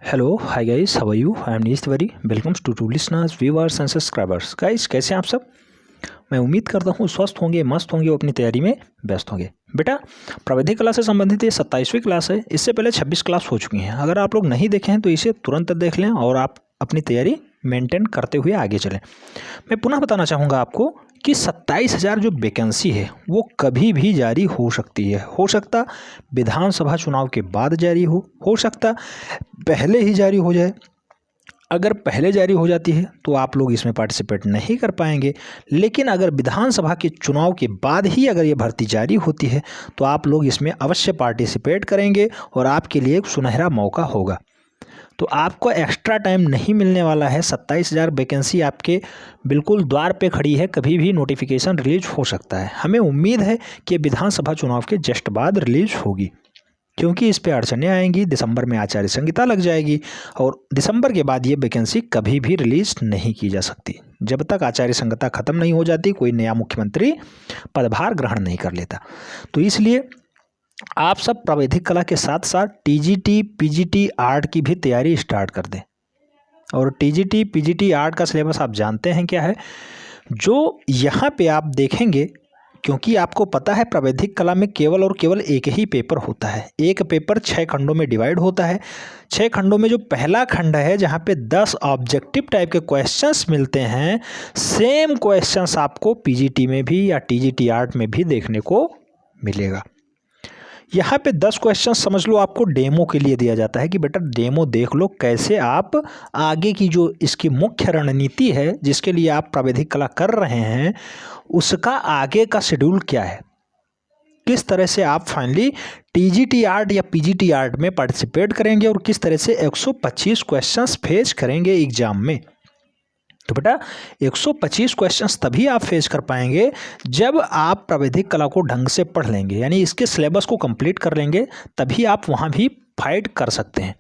Hello hi guys, how are you? I am Neesh Tiwari. Welcomes to listeners, viewers and subscribers. Guys, कैसे हैं आप सब? मैं उम्मीद करता हूँ स्वस्थ होंगे, मस्त होंगे और अपनी तैयारी में व्यस्त होंगे। बेटा, प्राविधिक कला से संबंधित ये 27वीं क्लास है। इससे पहले 26 क्लास हो चुकी हैं। अगर आप लोग नहीं देखे हैं तो इसे तुरंत देख लें और आप अपनी तैयारी मेंटेन करते हुए आगे चलें। मैं पुनः बताना चाहूँगा आपको कि 27,000 जो वैकेंसी है वो कभी भी जारी हो सकती है। हो सकता विधानसभा चुनाव के बाद जारी हो सकता पहले ही जारी हो जाए। अगर पहले जारी हो जाती है तो आप लोग इसमें पार्टिसिपेट नहीं कर पाएंगे, लेकिन अगर विधानसभा के चुनाव के बाद ही अगर ये भर्ती जारी होती है तो आप लोग इसमें अवश्य पार्टिसिपेट करेंगे और आपके लिए एक सुनहरा मौका होगा। तो आपको एक्स्ट्रा टाइम नहीं मिलने वाला है। 27,000 वैकेंसी आपके बिल्कुल द्वार पे खड़ी है, कभी भी नोटिफिकेशन रिलीज हो सकता है। हमें उम्मीद है कि विधानसभा चुनाव के जस्ट बाद रिलीज होगी, क्योंकि इस पे अड़चनें आएंगी। दिसंबर में आचार्य संहिता लग जाएगी और दिसंबर के बाद ये वैकेंसी कभी भी रिलीज नहीं की जा सकती। जब तक आचार्य संहिता खत्म नहीं हो जाती, कोई नया मुख्यमंत्री पदभार ग्रहण नहीं कर लेता। तो इसलिए आप सब प्राविधिक कला के साथ साथ टीजीटी पीजीटी आर्ट की भी तैयारी स्टार्ट कर दें। और टीजीटी पीजीटी आर्ट का सिलेबस आप जानते हैं क्या है। जो यहाँ पे आप देखेंगे, क्योंकि आपको पता है प्राविधिक कला में केवल और केवल एक ही पेपर होता है। एक पेपर 6 खंडों में डिवाइड होता है। 6 खंडों में जो पहला खंड है जहाँ पे 10 ऑब्जेक्टिव टाइप के क्वेश्चंस मिलते हैं, सेम क्वेश्चंस आपको पीजीटी में भी या टीजीटी आर्ट में भी देखने को मिलेगा। यहाँ पे 10 क्वेश्चन समझ लो आपको डेमो के लिए दिया जाता है कि बेटा डेमो देख लो, कैसे आप आगे की जो इसकी मुख्य रणनीति है जिसके लिए आप प्राविधिक कला कर रहे हैं, उसका आगे का शेड्यूल क्या है, किस तरह से आप फाइनली टीजीटी आर्ट या पीजीटी आर्ट में पार्टिसिपेट करेंगे और किस तरह से 125 क्वेश्चंस फेस करेंगे एग्जाम में। तो बेटा 125 क्वेश्चंस तभी आप फेस कर पाएंगे जब आप प्राविधिक कला को ढंग से पढ़ लेंगे, यानी इसके सिलेबस को कंप्लीट कर लेंगे, तभी आप वहाँ भी फाइट कर सकते हैं।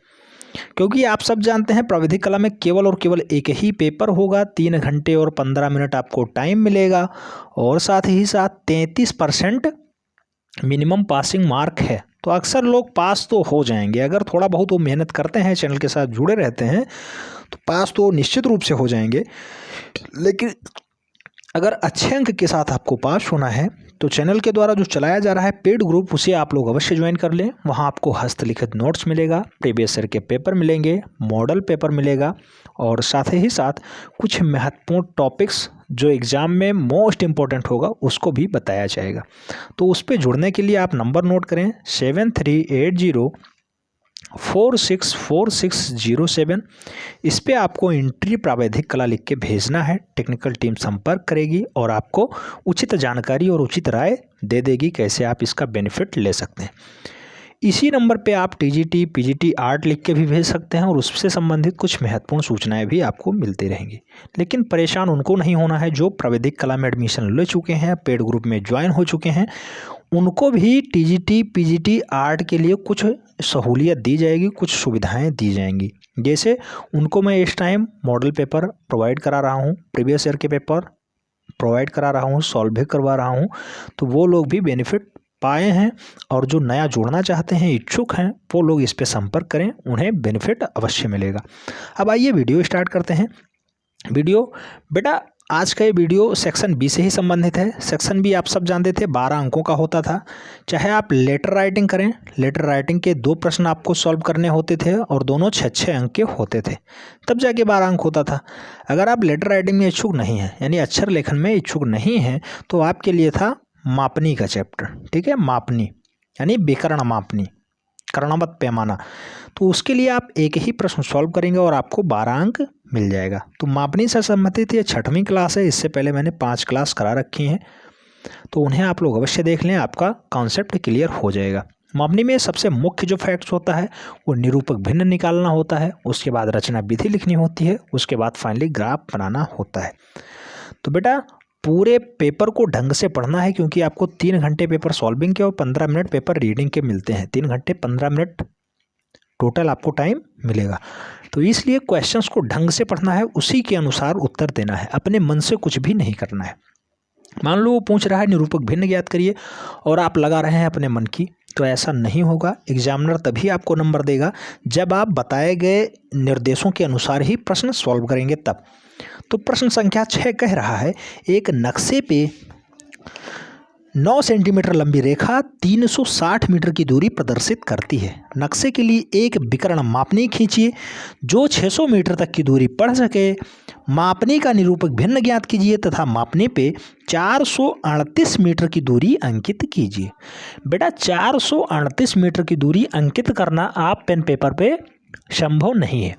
क्योंकि आप सब जानते हैं प्राविधिक कला में केवल और केवल एक ही पेपर होगा। 3 घंटे और 15 मिनट आपको टाइम मिलेगा और साथ ही साथ 33% मिनिमम पासिंग मार्क है। तो अक्सर लोग पास तो हो जाएंगे, अगर थोड़ा बहुत वो मेहनत करते हैं, चैनल के साथ जुड़े रहते हैं, तो पास तो निश्चित रूप से हो जाएंगे। लेकिन अगर अच्छे अंक के साथ आपको पास होना है तो चैनल के द्वारा जो चलाया जा रहा है पेड ग्रुप, उसे आप लोग अवश्य ज्वाइन कर लें। वहाँ आपको हस्तलिखित नोट्स मिलेगा, प्रीवियस ईयर के पेपर मिलेंगे, मॉडल पेपर मिलेगा और साथ ही साथ कुछ महत्वपूर्ण टॉपिक्स जो एग्ज़ाम में मोस्ट इम्पोर्टेंट होगा उसको भी बताया जाएगा। तो उस पर जुड़ने के लिए आप नंबर नोट करें 7380464607। इस पे आपको एंट्री प्राविधिक कला लिख के भेजना है। टेक्निकल टीम संपर्क करेगी और आपको उचित जानकारी और उचित राय दे देगी कैसे आप इसका बेनिफिट ले सकते हैं। इसी नंबर पे आप टीजीटी पीजीटी आर्ट लिख के भी भेज सकते हैं और उससे संबंधित कुछ महत्वपूर्ण सूचनाएं भी आपको मिलती रहेंगी। लेकिन परेशान उनको नहीं होना है जो प्राविधिक कला में एडमिशन ले चुके हैं, पेड ग्रुप में ज्वाइन हो चुके हैं। उनको भी टीजीटी पीजीटी आर्ट के लिए कुछ सहूलियत दी जाएगी, कुछ सुविधाएं दी जाएंगी। जैसे उनको मैं इस टाइम मॉडल पेपर प्रोवाइड करा रहा हूँ, प्रीवियस ईयर के पेपर प्रोवाइड करा रहा हूँ, सॉल्व भी करवा रहा हूँ। तो वो लोग भी बेनिफिट पाए हैं और जो नया जोड़ना चाहते हैं, इच्छुक हैं, वो लोग इस पे संपर्क करें, उन्हें बेनिफिट अवश्य मिलेगा। अब आइए वीडियो स्टार्ट करते हैं। वीडियो बेटा आज का ये वीडियो सेक्शन बी से ही संबंधित है। सेक्शन बी आप सब जानते थे 12 अंकों का होता था। चाहे आप लेटर राइटिंग करें, लेटर राइटिंग के 2 प्रश्न आपको सॉल्व करने होते थे और दोनों 6-6 अंक के होते थे, तब जाके 12 अंक होता था। अगर आप लेटर राइटिंग में इच्छुक नहीं हैं, यानी अक्षर लेखन में इच्छुक नहीं हैं, तो आपके लिए था मापनी का चैप्टर। ठीक है, मापनी यानी विकर्ण मापनी, कर्णवत पैमाना। तो उसके लिए आप एक ही प्रश्न सॉल्व करेंगे और आपको 12 अंक मिल जाएगा। तो मापनी से संबंधित ये 6वीं क्लास है। इससे पहले मैंने 5 क्लास करा रखी हैं, तो उन्हें आप लोग अवश्य देख लें, आपका कॉन्सेप्ट क्लियर हो जाएगा। मापनी में सबसे मुख्य जो फैक्ट्स होता है वो निरूपक भिन्न निकालना होता है, उसके बाद रचना विधि लिखनी होती है, उसके बाद फाइनली ग्राफ बनाना होता है। तो बेटा पूरे पेपर को ढंग से पढ़ना है, क्योंकि आपको 3 घंटे पेपर सॉल्विंग के और 15 मिनट पेपर रीडिंग के मिलते हैं। 3 घंटे 15 मिनट टोटल आपको टाइम मिलेगा। तो इसलिए क्वेश्चंस को ढंग से पढ़ना है, उसी के अनुसार उत्तर देना है, अपने मन से कुछ भी नहीं करना है। मान लो वो पूछ रहा है निरूपक भिन्न ज्ञात करिए और आप लगा रहे हैं अपने मन की, तो ऐसा नहीं होगा। एग्जामिनर तभी आपको नंबर देगा जब आप बताए गए निर्देशों के अनुसार ही प्रश्न सॉल्व करेंगे तब। तो प्रश्न संख्या 6 कह रहा है, एक नक्शे पे 9 सेंटीमीटर लंबी रेखा 360 मीटर की दूरी प्रदर्शित करती है। नक्शे के लिए एक विकर्ण मापनी खींचिए जो 600 मीटर तक की दूरी पढ़ सके। मापनी का निरूपक भिन्न ज्ञात कीजिए तथा मापने पे 438 मीटर की दूरी अंकित कीजिए। बेटा 438 मीटर की दूरी अंकित करना आप पेन पेपर पे संभव नहीं है,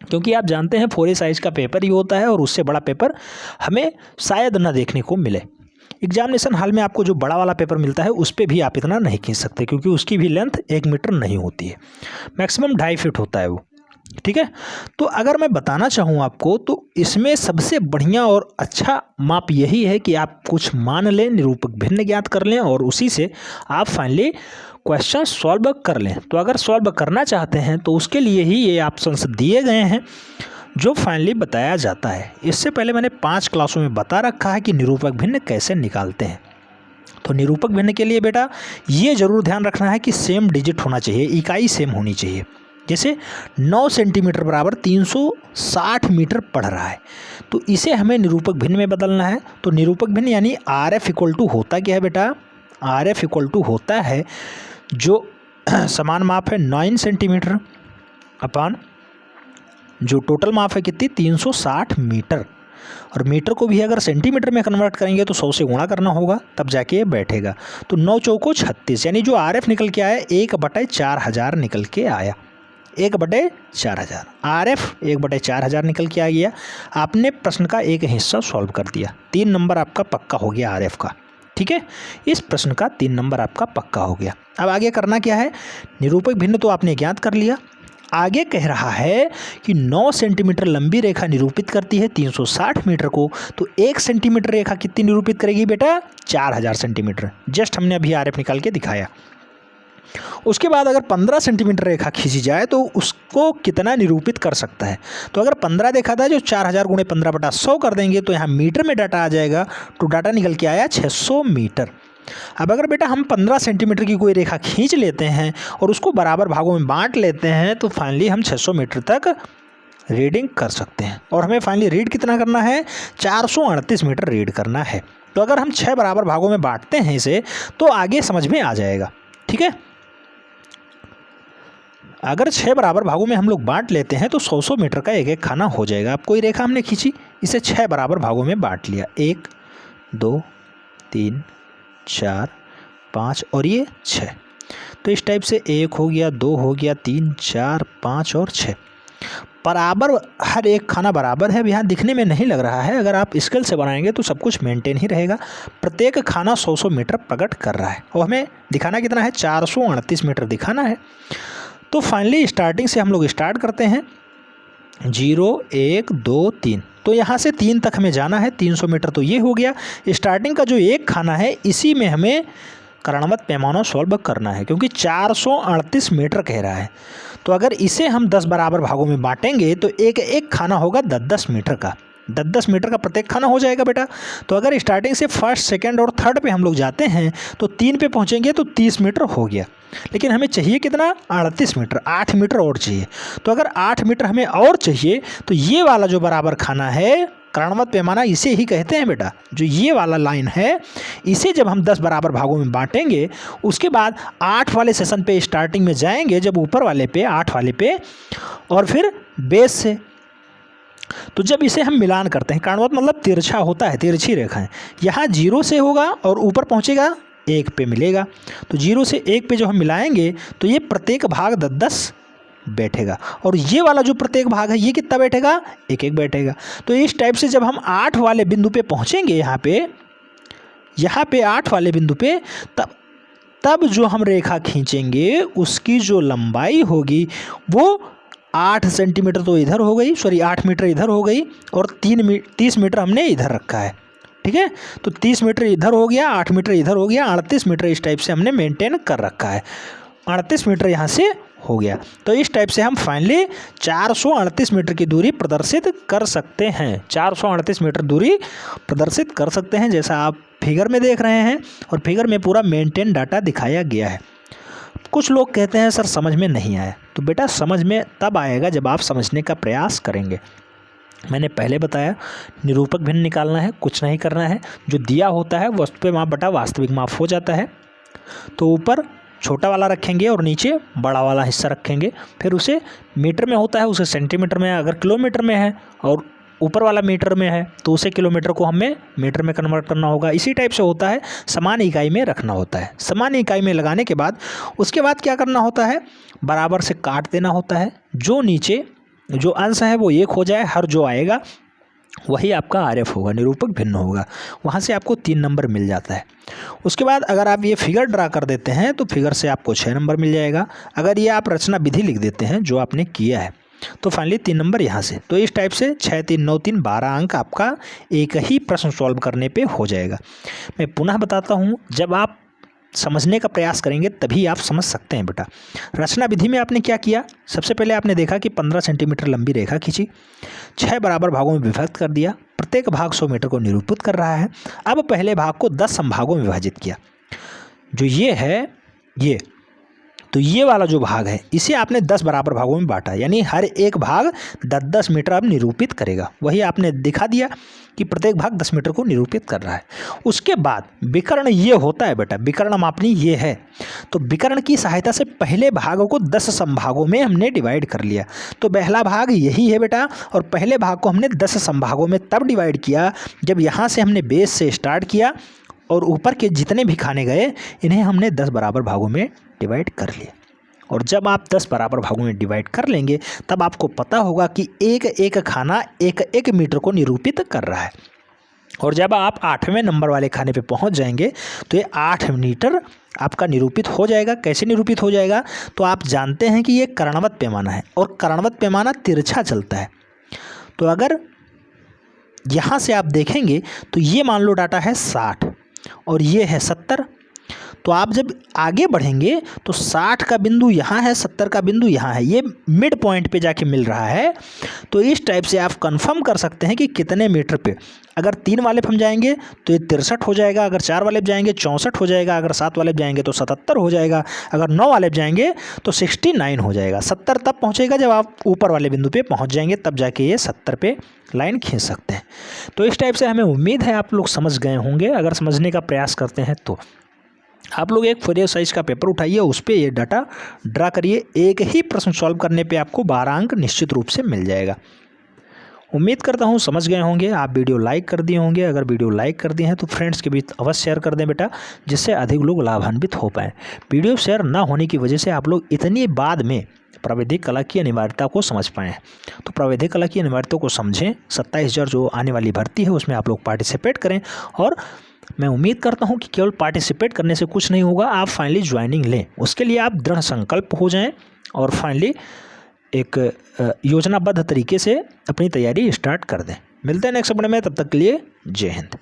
क्योंकि आप जानते हैं 4A साइज का पेपर ही होता है और उससे बड़ा पेपर हमें शायद न देखने को मिले। एग्जामिनेशन हॉल में आपको जो बड़ा वाला पेपर मिलता है उस पर भी आप इतना नहीं खींच सकते, क्योंकि उसकी भी लेंथ 1 मीटर नहीं होती है, मैक्सिमम 2.5 फीट होता है वो। ठीक है, तो अगर मैं बताना चाहूँ आपको तो इसमें सबसे बढ़िया और अच्छा माप यही है कि आप कुछ मान लें, निरूपक भिन्न ज्ञात कर लें और उसी से आप फाइनली क्वेश्चन सॉल्व कर लें। तो अगर सॉल्व करना चाहते हैं तो उसके लिए ही ये ऑप्शंस दिए गए हैं जो फाइनली बताया जाता है। इससे पहले मैंने 5 क्लासों में बता रखा है कि निरूपक भिन्न कैसे निकालते हैं। तो निरूपक भिन्न के लिए बेटा ये जरूर ध्यान रखना है कि सेम डिजिट होना चाहिए, इकाई सेम होनी चाहिए। जैसे 9 सेंटीमीटर बराबर 360 मीटर पढ़ रहा है, तो इसे हमें निरूपक भिन्न में बदलना है। तो निरूपक भिन्न यानी RF इक्वल टू होता क्या है बेटा, RF इक्वल टू होता है जो समान माप है 9 सेंटीमीटर अपान जो टोटल माप है कितनी 360 मीटर, और मीटर को भी अगर सेंटीमीटर में कन्वर्ट करेंगे तो 100 से गुणा करना होगा तब जाके ये बैठेगा। तो 9 चौको 36 यानी जो RF निकल के आया 1/4000 निकल के आया, 1/4000 RF 1/4000 निकल के आ गया। आपने प्रश्न का एक हिस्सा सॉल्व कर दिया, 3 नंबर आपका पक्का हो गया RF का। ठीक है, इस प्रश्न का 3 नंबर आपका पक्का हो गया। अब आगे करना क्या है, निरूपक भिन्न तो आपने ज्ञात कर लिया। आगे कह रहा है कि 9 सेंटीमीटर लंबी रेखा निरूपित करती है 360 मीटर को, तो 1 सेंटीमीटर रेखा कितनी निरूपित करेगी बेटा 4000 सेंटीमीटर। जस्ट हमने अभी RF निकाल के दिखाया। उसके बाद अगर 15 सेंटीमीटर रेखा खींची जाए तो उसको कितना निरूपित कर सकता है। तो अगर 15 देखा था जो 4000 गुणे 15/100 कर देंगे तो यहाँ मीटर में डाटा आ जाएगा, तो डाटा निकल के आया 600 मीटर। अब अगर बेटा हम 15 सेंटीमीटर की कोई रेखा खींच लेते हैं और उसको बराबर भागों में बांट लेते हैं तो फाइनली हम 600 मीटर तक रीडिंग कर सकते हैं। और हमें फाइनली रीड कितना करना है 438 मीटर रीड करना है। तो अगर हम 6 बराबर भागों में बांटते हैं इसे तो आगे समझ में आ जाएगा। ठीक है, अगर 6 बराबर भागों में हम लोग बांट लेते हैं तो 100 मीटर का एक एक खाना हो जाएगा। अब कोई रेखा हमने खींची, इसे 6 बराबर भागों में बांट लिया, 1 2 3 4 5 और ये 6। तो इस टाइप से 1 हो गया, 2 हो गया, 3 4 5 और 6 बराबर, हर एक खाना बराबर है। अब यहाँ दिखने में नहीं लग रहा है, अगर आप स्केल से बनाएंगे तो सब कुछ मेंटेन ही रहेगा। प्रत्येक खाना 100 मीटर प्रकट कर रहा है और हमें दिखाना कितना है 438 मीटर दिखाना है। तो फाइनली स्टार्टिंग से हम लोग स्टार्ट करते हैं 0 1 2 3। तो यहाँ से 3 तक हमें जाना है, 300 मीटर तो ये हो गया। स्टार्टिंग का जो एक खाना है इसी में हमें करणवत पैमाना सॉल्व करना है, क्योंकि 438 मीटर कह रहा है। तो अगर इसे हम 10 बराबर भागों में बांटेंगे तो एक एक खाना होगा 10-10 मीटर का, 10-10 मीटर का प्रत्येक खाना हो जाएगा बेटा। तो अगर स्टार्टिंग से फर्स्ट सेकंड और थर्ड पे हम लोग जाते हैं तो 3 पे पहुंचेंगे तो 30 मीटर हो गया, लेकिन हमें चाहिए कितना 38 मीटर, 8 मीटर और चाहिए। तो अगर 8 मीटर हमें और चाहिए तो ये वाला जो बराबर खाना है करणवत पैमाना इसे ही कहते हैं बेटा। जो ये वाला लाइन है इसे जब हम 10 बराबर भागों में बांटेंगे उसके बाद 8 वाले सेशन पे स्टार्टिंग में जाएंगे, जब ऊपर वाले पे 8 वाले पे और फिर बेस से। तो जब इसे हम मिलान करते हैं, करणवत मतलब तिरछा होता है, तिरछी रेखा है। यहाँ 0 से होगा और ऊपर पहुँचेगा 1 पे मिलेगा। तो 0 से 1 पे जो हम मिलाएंगे तो ये प्रत्येक भाग 10-10 बैठेगा, और ये वाला जो प्रत्येक भाग है ये कितना बैठेगा 1-1 बैठेगा। तो इस टाइप से जब हम 8 वाले बिंदु पे पहुँचेंगे, यहाँ पे 8 वाले बिंदु पे, तब जो हम रेखा खींचेंगे उसकी जो लंबाई होगी वो 8 सेंटीमीटर तो इधर हो गई, 8 मीटर इधर हो गई, और 30 मीटर हमने इधर रखा है। ठीक है, तो 30 मीटर इधर हो गया, 8 मीटर इधर हो गया, 38 मीटर इस टाइप से हमने मेंटेन कर रखा है। 438 मीटर यहाँ से हो गया। तो इस टाइप से हम फाइनली 438 मीटर की दूरी प्रदर्शित कर सकते हैं। 438 मीटर दूरी प्रदर्शित कर सकते हैं, जैसा आप फिगर में देख रहे हैं, और फिगर में पूरा मेंटेन डाटा दिखाया गया है। कुछ लोग कहते हैं सर समझ में नहीं आया, तो बेटा समझ में तब आएगा जब आप समझने का प्रयास करेंगे। मैंने पहले बताया निरूपक भिन्न निकालना है, कुछ नहीं करना है, जो दिया होता है वस्तु माप बटा वास्तविक माप हो जाता है। तो ऊपर छोटा वाला रखेंगे और नीचे बड़ा वाला हिस्सा रखेंगे, फिर उसे मीटर में होता है उसे सेंटीमीटर में, अगर किलोमीटर में है और ऊपर वाला मीटर में है तो उसे किलोमीटर को हमें मीटर में कन्वर्ट करना होगा। इसी टाइप से होता है, समान इकाई में रखना होता है। समान इकाई में लगाने के बाद उसके बाद क्या करना होता है, बराबर से काट देना होता है। जो नीचे जो अंश है वो 1 हो जाए, हर जो आएगा वही आपका आरएफ होगा, निरूपक भिन्न होगा। वहाँ से आपको 3 नंबर मिल जाता है। उसके बाद अगर आप ये फिगर ड्रा कर देते हैं तो फिगर से आपको 6 नंबर मिल जाएगा। अगर ये आप रचना विधि लिख देते हैं जो आपने किया है तो फाइनली 3 नंबर यहाँ से। तो इस टाइप से 6, 3, 9, 3, 12 अंक आपका एक ही प्रश्न सॉल्व करने पे हो जाएगा। मैं पुनः बताता हूँ, जब आप समझने का प्रयास करेंगे तभी आप समझ सकते हैं बेटा। रचना विधि में आपने क्या किया, सबसे पहले आपने देखा कि 15 सेंटीमीटर लंबी रेखा खींची, 6 बराबर भागों में विभक्त कर दिया, प्रत्येक भाग 100 मीटर को निरूपित कर रहा है। अब पहले भाग को 10 संभागों में विभाजित किया, जो ये है ये, तो ये वाला जो भाग है इसे आपने 10 बराबर भागों में बांटा, यानी हर एक भाग 10-10 मीटर अब निरूपित करेगा। वही आपने दिखा दिया कि प्रत्येक भाग 10 मीटर को निरूपित कर रहा है। उसके बाद विकर्ण ये होता है बेटा, विकर्ण मापनी ये है। तो विकर्ण की सहायता से पहले भाग को 10 संभागों में हमने डिवाइड कर लिया। तो पहला भाग यही है बेटा, और पहले भाग को हमने 10 संभागों में तब डिवाइड किया जब यहाँ से हमने बेस से स्टार्ट किया और ऊपर के जितने भी खाने गए इन्हें हमने 10 बराबर भागों में डिवाइड कर लिए। और जब आप 10 बराबर भागों में डिवाइड कर लेंगे तब आपको पता होगा कि एक एक खाना 1-1 मीटर को निरूपित कर रहा है। और जब आप 8वें नंबर वाले खाने पे पहुंच जाएंगे तो ये 8 मीटर आपका निरूपित हो जाएगा। कैसे निरूपित हो जाएगा, तो आप जानते हैं कि ये कर्णवत पैमाना है और कर्णवत पैमाना तिरछा चलता है। तो अगर यहाँ से आप देखेंगे तो ये मान लो डाटा है 60 और ये है 70। तो आप जब आगे बढ़ेंगे तो 60 का बिंदु यहाँ है, 70 का बिंदु यहाँ है, ये मिड पॉइंट पे जाके मिल रहा है। तो इस टाइप से आप कंफर्म कर सकते हैं कि कितने मीटर पे। अगर 3 वाले पे हम जाएंगे तो ये 63 हो जाएगा, अगर 4 वाले पे जाएंगे 64 हो जाएगा, अगर 7 वाले पे जाएंगे तो 77 हो जाएगा, अगर 9 वाले पे जाएंगे तो 69 हो जाएगा। 70 तब पहुँचेगा जब आप ऊपर वाले बिंदु पे पहुँच जाएंगे, तब जाके ये 70 पे लाइन खींच सकते हैं। तो इस टाइप से हमें उम्मीद है आप लोग समझ गए होंगे। अगर समझने का प्रयास करते हैं तो आप लोग एक फोरियर साइज का पेपर उठाइए, उस पर ये डाटा ड्रा करिए। एक ही प्रश्न सॉल्व करने पे आपको 12 अंक निश्चित रूप से मिल जाएगा। उम्मीद करता हूँ समझ गए होंगे। आप वीडियो लाइक कर दिए होंगे, अगर वीडियो लाइक कर दिए हैं तो फ्रेंड्स के बीच अवश्य शेयर कर दें बेटा, जिससे अधिक लोग लाभान्वित हो पाएँ। वीडियो शेयर ना होने की वजह से आप लोग इतनी बाद में प्राविधिक कला की अनिवार्यता को समझ पाएँ। तो प्राविधिक कला की अनिवार्यता को समझें। 27,000 जो आने वाली भर्ती है उसमें आप लोग पार्टिसिपेट करें, और मैं उम्मीद करता हूं कि केवल पार्टिसिपेट करने से कुछ नहीं होगा, आप फाइनली ज्वाइनिंग लें। उसके लिए आप दृढ़ संकल्प हो जाएं और फाइनली एक योजनाबद्ध तरीके से अपनी तैयारी स्टार्ट कर दें। मिलते हैं नेक्स्ट वीडियो में, तब तक के लिए जय हिंद।